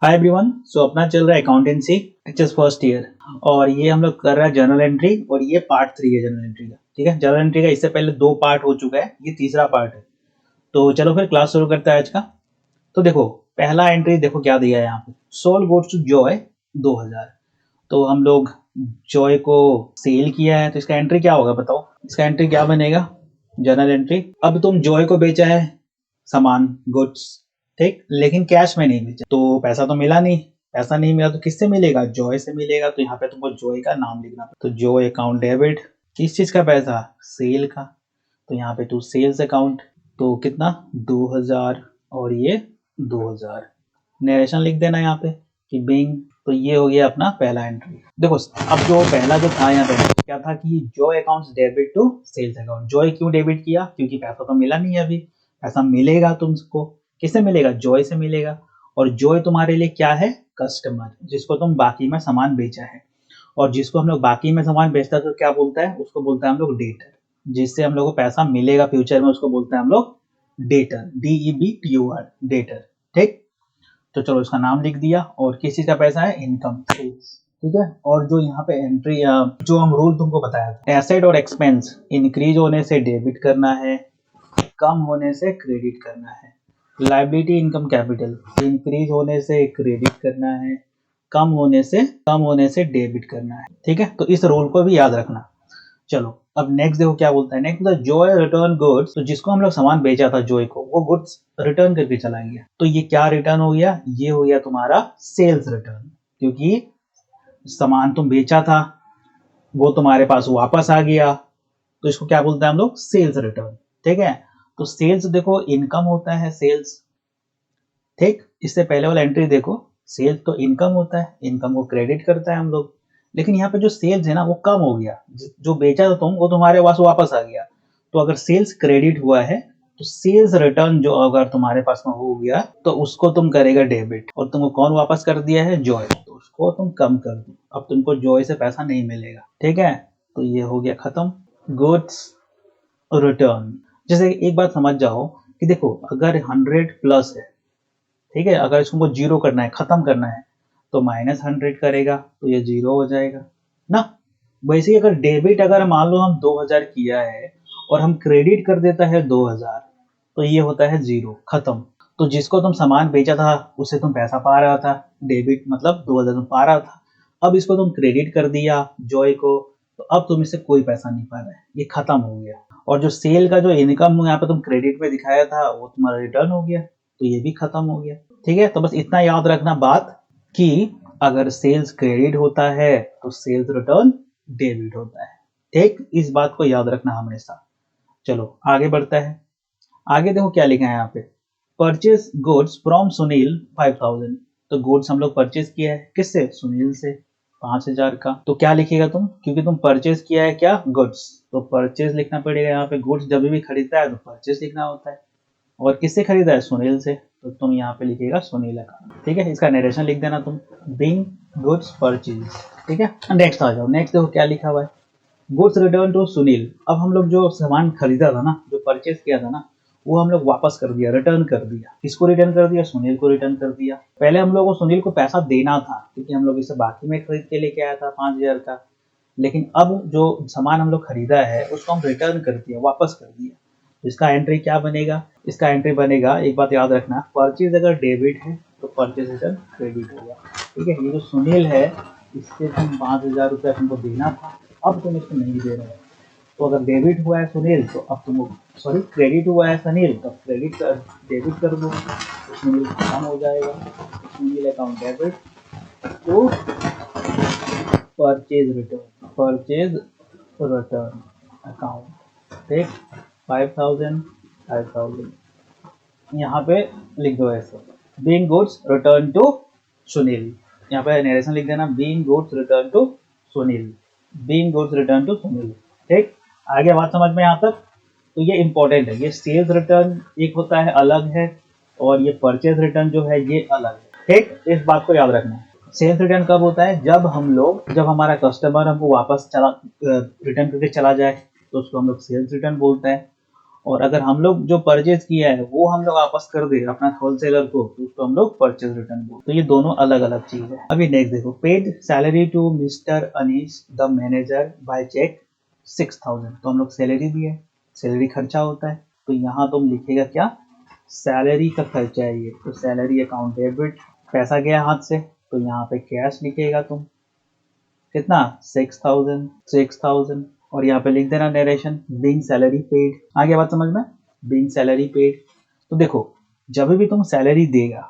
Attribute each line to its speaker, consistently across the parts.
Speaker 1: Hi everyone. सो अपना चल रहा है अकाउंटेंसी एचएस फर्स्ट ईयर और ये हम लोग कर रहे हैं जर्नल एंट्री और ये पार्ट 3 है जर्नल एंट्री का। ठीक है, जर्नल एंट्री का इससे पहले 2 पार्ट हो चुका है, ये तीसरा पार्ट है। तो चलो फिर क्लास शुरू करते हैं आज का। तो देखो पहला एंट्री देखो क्या दिया है यहाँ पे, सोल गोड्स टू जॉय 2000। तो हम लोग जॉय को सेल किया है, तो इसका एंट्री क्या होगा बताओ, इसका एंट्री क्या बनेगा? Journal entry. अब तुम जॉय को बेचा है सामान गुड्स, ठीक, लेकिन कैश में नहीं बेचा तो पैसा तो मिला नहीं। पैसा नहीं मिला तो किससे मिलेगा? जॉय से मिलेगा। तो यहाँ पे तुमको जॉय का नाम लिखना, तो जॉय अकाउंट डेबिट। किस चीज का पैसा? सेल का। तो यहाँ पे टू सेल्स अकाउंट, तो कितना 2000 और ये 2000। नरेशन लिख देना यहाँ पे कि बिंग। तो ये हो गया अपना पहला एंट्री। देखो अब जो पहला जो था यहाँ पे क्या था कि Joy accounts debit to sales account. Joy क्यों डेबिट किया? क्योंकि पैसा तो मिला नहीं अभी। पैसा मिलेगा तुमको, किससे मिलेगा? जॉय से मिलेगा। और जॉय तुम्हारे लिए क्या है? कस्टमर, जिसको तुम बाकी में सामान बेचा है। और जिसको हम लोग बाकी में सामान बेचता है तो क्या बोलता है? उसको बोलता है हम लोग डेटर। जिससे हम लोग को पैसा मिलेगा फ्यूचर में उसको बोलते हैं हम लोग डेटर, DEBTUR, डेटर। ठीक, तो चलो इसका नाम लिख दिया। और किस चीज का पैसा है? इनकम, ठीक है। और जो यहाँ पे एंट्री जो हम रूल तुमको बताया था, एसेट और एक्सपेंस इंक्रीज होने से डेबिट करना है, कम होने से क्रेडिट करना है। लायबिलिटी इनकम कैपिटल इंक्रीज होने से क्रेडिट करना है, कम होने से डेबिट करना है। ठीक है, तो इस रूल को भी याद रखना। चलो अब नेक्स्ट देखो क्या बोलता है। नेक्स्ट बोलता है जॉय रिटर्न गुड्स। तो जिसको हम लोग सामान बेचा था जॉय को, वो गुड्स रिटर्न करके चला गया। तो ये क्या रिटर्न हो गया? ये हो गया तुम्हारा सेल्स रिटर्न, क्योंकि सामान तुम बेचा था वो तुम्हारे पास वापस आ गया। तो इसको क्या बोलते हैं हम लोग? Sales return. ठीक है, तो सेल्स देखो इनकम होता है सेल्स। ठीक, इससे पहले वाला एंट्री देखो, सेल्स तो इनकम होता है, इनकम को क्रेडिट करता है हम लोग। लेकिन यहाँ पे जो सेल्स है ना वो कम हो गया, जो बेचा था तुम वो तुम्हारे पास वापस आ गया। तो अगर सेल्स क्रेडिट हुआ है तो सेल्स रिटर्न जो अगर तुम्हारे पास में हो गया तो उसको तुम करेगा डेबिट। और तुमको कौन वापस कर दिया है? जॉय, तो उसको तुम कम कर दो। अब तुमको जॉय से पैसा नहीं मिलेगा। ठीक है, तो ये हो गया खत्म। Goods return. जैसे एक बात समझ जाओ कि देखो अगर 100 प्लस है, ठीक है, अगर इसको जीरो करना है, खत्म करना है, तो -100 करेगा तो ये जीरो हो जाएगा ना। वैसे ही अगर डेबिट अगर मान लो हम 2000 किया है और हम क्रेडिट कर देता है 2000, तो ये होता है जीरो, खत्म। तो जिसको तुम सामान बेचा था उससे तुम पैसा पा रहा था, डेबिट मतलब 2000 तुम पा रहा था। अब इसको तुम क्रेडिट कर दिया जॉय को, तो अब तुम इससे कोई पैसा नहीं पा रहा है, ये खत्म हो गया। और जो सेल का जो इनकम यहाँ पे तुम क्रेडिट में दिखाया था वो तुम्हारा रिटर्न हो गया, तो ये भी खत्म हो गया। ठीक है, तो बस इतना याद रखना बात कि अगर सेल्स क्रेडिट होता है तो सेल्स रिटर्न डेबिट होता है। ठीक, इस बात को याद रखना हमेशा। चलो आगे बढ़ता है। आगे देखो क्या लिखा है यहाँ पे, परचेज गुड्स फ्रॉम सुनील 5000। तो गुड्स हम लोग परचेज किया है किससे? सुनील से, 5000 का। तो क्या लिखेगा तुम? क्योंकि तुम परचेज किया है क्या? गुड्स, तो परचेज लिखना पड़ेगा यहाँ पे। गुड्स जब भी खरीदता है तो परचेज लिखना होता है। और किससे खरीदा है? सुनील से, तो तुम यहाँ पे लिखेगा सुनील अकाउंट। ठीक है, इसका नरेशन लिख देना तुम, बिंग गुड्स परचेज। ठीक है, नेक्स्ट आ जाओ। नेक्स्ट देखो क्या लिखा हुआ है, गुड्स रिटर्न टू सुनील। अब हम लोग जो सामान खरीदा था ना, जो परचेज किया था ना, वो हम लोग वापस कर दिया, रिटर्न कर दिया। किसको रिटर्न कर दिया? सुनील को रिटर्न कर दिया। पहले हम लोग को सुनील को पैसा देना था क्योंकि हम लोग इसे बाकी में खरीद के लेके आया था 5000 का। लेकिन अब जो सामान हम लोग खरीदा है उसको हम रिटर्न कर दिया, वापस कर दिया। तो इसका एंट्री क्या बनेगा? इसका एंट्री बनेगा, एक बात याद रखना, परचेज अगर डेबिट है तो परचेज रिटर्न क्रेडिट होगा। ठीक है, ये जो सुनील है इससे तुम 5000 रुपया तुमको देना था, अब तुम इसको नहीं दे रहे हो। तो अगर डेबिट हुआ है सुनील तो अब तुम, सॉरी क्रेडिट हुआ है सुनील, तो क्रेडिट कर डेबिट कर दो, तो सुनील खत्म हो जाएगा। Sunil account debit to purchase return account. ठीक, 5000 यहाँ पे लिख दो ऐसे, being goods return to Sunil. यहाँ पे नरेशन लिख देना, being goods return to Sunil, being goods return to Sunil. ठीक, आगे बात समझ में यहाँ तक? तो ये इंपॉर्टेंट है, ये सेल्स रिटर्न एक होता है अलग है, और ये परचेज रिटर्न जो है ये अलग है। ठीक, इस बात को याद रखना। सेल्स रिटर्न कब होता है? जब हमारा कस्टमर हमको वापस चला रिटर्न करके चला जाए, तो उसको हम लोग सेल्स रिटर्न बोलते हैं। और अगर हम लोग जो परचेज किया है वो हम लोग वापस कर दे अपना होलसेलर को, तो उसको हम लोग परचेज रिटर्न बोलते हैं। तो ये दोनों अलग अलग चीज है। अभी नेक्स्ट देखो, paid salary to mister Anish the manager by cheque 6000। तो हम लोग सैलरी दिए, सैलरी खर्चा होता है, तो यहाँ तुम लिखेगा क्या, सैलरी का खर्चा है ये, तो सैलरी अकाउंट डेबिट, पैसा गया हाथ से, तो यहाँ पे कैश लिखेगा तुम, कितना 6000 और यहाँ पे लिख देना नरेशन बीइंग सैलरी पेड। आ गया बात समझ में, बीइंग सैलरी पेड। तो देखो, जब भी तुम सैलरी देगा,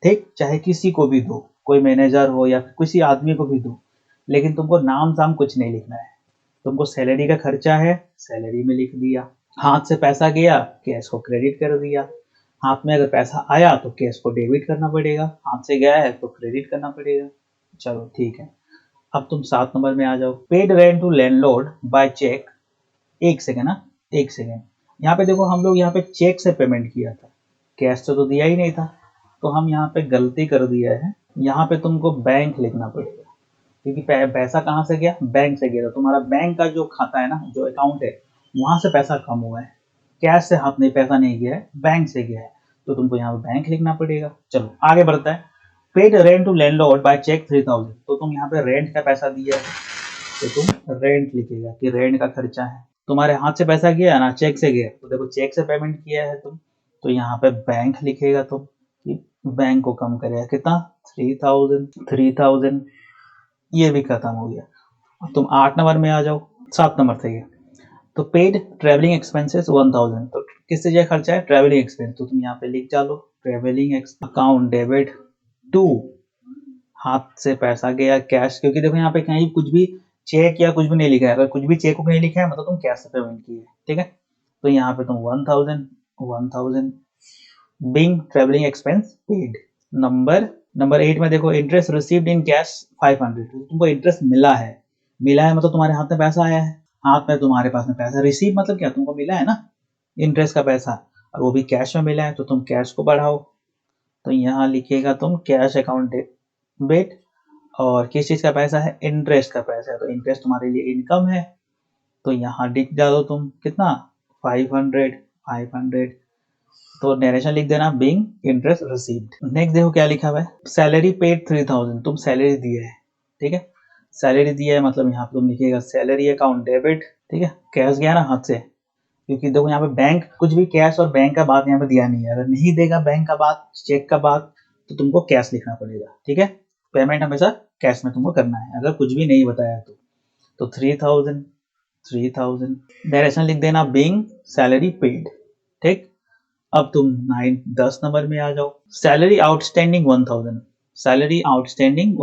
Speaker 1: ठीक, चाहे किसी को भी दो, कोई मैनेजर हो या किसी आदमी को भी दो, लेकिन तुमको नाम साम कुछ नहीं लिखना है। तुमको सैलरी का खर्चा है, सैलरी में लिख दिया, हाथ से पैसा गया, कैश को क्रेडिट कर दिया, हाथ में अगर पैसा आया तो कैश को डेबिट करना पड़ेगा, हाथ से गया है तो क्रेडिट करना पड़ेगा। चलो ठीक है, अब तुम 7 नंबर में आ जाओ, paid rent to landlord by cheque. एक सेकेंड ना, एक सेकेंड, यहाँ पे देखो हम लोग यहाँ पे चेक से पेमेंट किया था, कैश से तो दिया ही नहीं था, तो हम यहाँ पे गलती कर दिया है, यहाँ पे तुमको बैंक लिखना पड़ेगा, क्योंकि पैसा कहाँ से गया, बैंक से गया, तो तुम्हारा बैंक का जो खाता है ना, जो अकाउंट है, वहां से पैसा कम हुआ है, कैश से हाथ नहीं, पैसा नहीं गया है, बैंक से गया है, तो तुमको यहाँ पे बैंक लिखना पड़ेगा। चलो आगे बढ़ता है, paid rent to landlord by cheque 3000। तो तुम यहाँ पे रेंट का पैसा दिया है, तो तुम रेंट लिखेगा कि रेंट का खर्चा है। तुम्हारे हाथ से पैसा गया ना, चेक से गया, तो देखो चेक से पेमेंट किया है तुम, तो यहाँ पे बैंक लिखेगा तुम कि बैंक को कम करेगा, कितना 3000। ये भी खत्म हो गया। अब तुम 8 नंबर में आ जाओ, 7 नंबर से ये, तो पेड ट्रेवलिंग एक्सपेंसेस 1000। तो किससे जो खर्चा है, ट्रेवलिंग एक्सपेंस, तो तुम यहाँ पे लिख डालो ट्रेवलिंग अकाउंट डेबिट टू, हाथ से पैसा गया कैश, क्योंकि देखो यहाँ पे कहीं कुछ भी चेक या कुछ भी नहीं लिखा है, अगर कुछ भी चेक को नहीं लिखा है मतलब तुम कैश से पेमेंट की है, ठीक है, तो यहाँ पे तुम 1000 being travelling expense paid. Number 8 में देखो, इंटरेस्ट रिसीव्ड इन कैश 500। तुमको इंटरेस्ट मिला है मतलब तुम्हारे हाथ में पैसा आया है, हाथ में तुम्हारे पास में पैसा, रिसीव मतलब क्या, तुमको मिला है ना इंटरेस्ट का पैसा, और वो भी कैश में मिला है, तो तुम कैश को बढ़ाओ, तो यहाँ लिखेगा तुम कैश अकाउंट डेबिट, और किस चीज का पैसा है, इंटरेस्ट का पैसा है, तो इंटरेस्ट तुम्हारे लिए इनकम है, तो यहाँ लिख डालो तुम कितना 500। तो नरेशन लिख देना बिंग इंटरेस्ट रिसीव्ड। नेक्स्ट देखो क्या लिखा हुआ है, सैलरी पेड 3000। तुम सैलरी दिए है, ठीक है, सैलरी दिया है मतलब यहाँ पे तुम लिखेगा सैलरी अकाउंट डेबिट, ठीक है, कैश गया ना हाथ से, क्योंकि देखो यहाँ पे बैंक कुछ भी कैश और बैंक का बात यहाँ पे दिया नहीं है, अगर नहीं देगा बैंक का बात, चेक का बात, तो तुमको कैश लिखना पड़ेगा, ठीक है, पेमेंट हमेशा कैश में तुमको करना है, अगर कुछ भी नहीं बताया तो 3000 डायरेक्शन लिख देना बिंग सैलरी पेड, ठीक। अब तुम 10 नंबर में आ जाओ, सैलरी आउटस्टैंडिंग 1000। सैलरी आउटस्टैंडिंग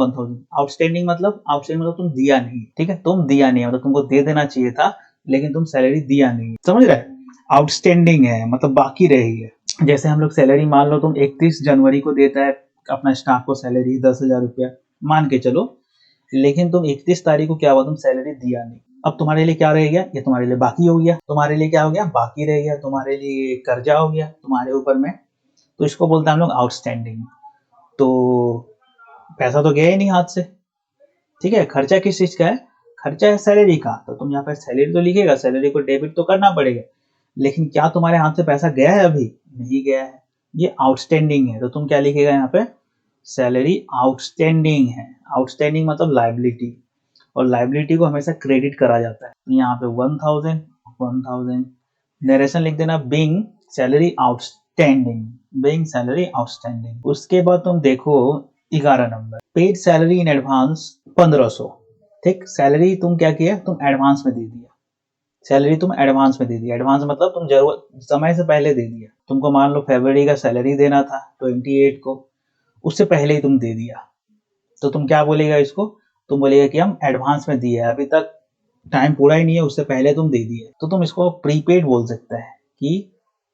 Speaker 1: मतलब तुम दिया नहीं, ठीक है, तुम दिया नहीं मतलब तुमको दे देना चाहिए था, लेकिन तुम सैलरी दिया नहीं, समझ रहे, आउटस्टैंडिंग है मतलब बाकी रही है। जैसे हम लोग सैलरी मान लो तुम 31 जनवरी को देता है अपना स्टाफ को सैलरी 10,000 रुपया मान के चलो, लेकिन तुम 31 तारीख को क्या हुआ, तुम सैलरी दिया नहीं, अब तुम्हारे लिए क्या रह गया, ये तुम्हारे लिए बाकी हो गया, तुम्हारे लिए क्या हो गया, बाकी रह गया, तुम्हारे लिए कर्जा हो गया तुम्हारे ऊपर में, तो इसको बोलते हैं हम लोग आउटस्टैंडिंग। तो पैसा तो गया ही नहीं हाथ से, ठीक है, खर्चा किस चीज का है, खर्चा है सैलरी का, तो तुम यहाँ पे सैलरी तो लिखेगा, सैलरी को डेबिट तो करना पड़ेगा, लेकिन क्या तुम्हारे हाथ से पैसा गया है, अभी नहीं गया है, ये आउटस्टैंडिंग है, तो तुम क्या लिखेगा यहाँ पे, सैलरी आउटस्टैंडिंग है, आउटस्टैंडिंग मतलब लाइबिलिटी, और लाइबिलिटी को हमेशा क्रेडिट करा जाता है, तो यहाँ पे 1000 नरेशन लिख देना बिंग सैलरी आउटस्टैंडिंग। उसके बाद तुम देखो 11 number, paid salary in advance 1500, ठीक, सैलरी तुम क्या किया, तुम एडवांस में दे दिया, सैलरी तुम एडवांस में दे दिया, एडवांस मतलब तुम जरूरत समय से पहले दे दिया, तुमको मान लो फरवरी का सैलरी देना था 28 को, उससे पहले ही तुम दे दिया, तो तुम क्या बोलेगा इसको, तुम बोलेगा कि हम एडवांस में दिए, अभी तक टाइम पूरा ही नहीं है, उससे पहले तुम दे दिए, तो तुम इसको प्रीपेड बोल सकते हैं, कि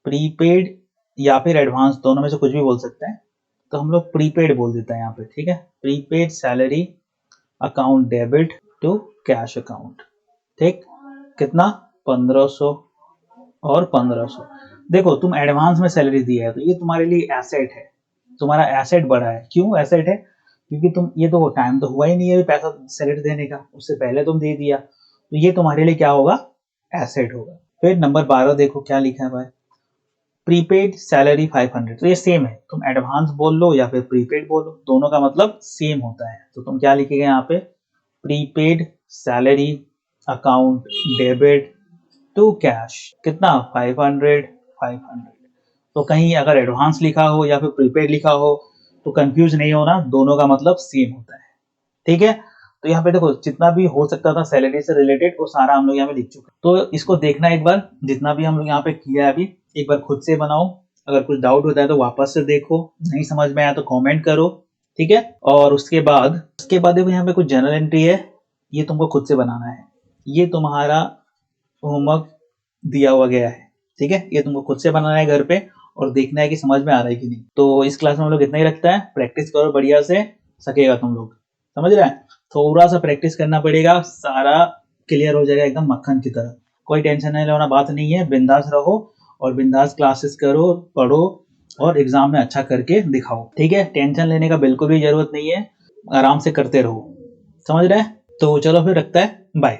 Speaker 1: प्रीपेड या फिर एडवांस, दोनों में से कुछ भी बोल सकते हैं, तो हम लोग प्रीपेड बोल देते हैं यहाँ पे, ठीक है, prepaid salary account debit to cash account, ठीक, कितना 1500 और 1500। देखो तुम एडवांस में सैलरी दी है, तो ये तुम्हारे लिए एसेट है, तुम्हारा एसेट बढ़ा है, क्यों एसेट है, क्योंकि तुम ये तो टाइम तो हुआ ही नहीं है पैसा सैलरी देने का, उससे पहले तुम दे दिया, तो ये तुम्हारे लिए क्या होगा, एसेट होगा, फिर नंबर 12 देखो क्या लिखा है भाई, प्रीपेड सैलरी 500। तो ये सेम है, तुम एडवांस बोल लो या फिर प्रीपेड बोलो, दोनों का मतलब सेम होता है। तो तुम क्या लिखेगा यहाँ पे, prepaid salary account debit to cash, कितना 500 500। तो कहीं अगर एडवांस लिखा हो या फिर प्रीपेड लिखा हो तो कंफ्यूज नहीं होना, दोनों का मतलब सेम होता है। ठीक है, तो यहाँ पे देखो जितना भी हो सकता था सैलरी से रिलेटेड वो सारा हम लोग यहाँ पे लिख चुके हैं। तो इसको देखना एक बार, जितना भी हम लोग यहाँ पे किया है अभी, एक बार खुद से बनाओ। अगर कुछ डाउट होता है तो वापस से देखो, नहीं समझ में आया तो कमेंट करो। ठीक है, और उसके बाद देखो यहाँ पे कुछ जर्नल एंट्री है, ये तुमको खुद से बनाना है। ये तुम्हारा होमवर्क दिया हुआ गया है। ठीक है, ये तुमको खुद से बनाना है घर पे, और देखना है कि समझ में आ रहा है कि नहीं। तो इस क्लास में हम लोग इतना ही रखता है, प्रैक्टिस करो बढ़िया से, सकेगा तुम लोग, समझ रहे हैं। थोड़ा सा प्रैक्टिस करना पड़ेगा, सारा क्लियर हो जाएगा एकदम मक्खन की तरह। कोई टेंशन नहीं लेना, बात नहीं है, बिंदास रहो और बिंदास क्लासेस करो, पढ़ो और एग्जाम में अच्छा करके दिखाओ। ठीक है, टेंशन लेने का बिल्कुल भी जरूरत नहीं है, आराम से करते रहो, समझ रहे हैं। तो चलो फिर रखता है, बाय।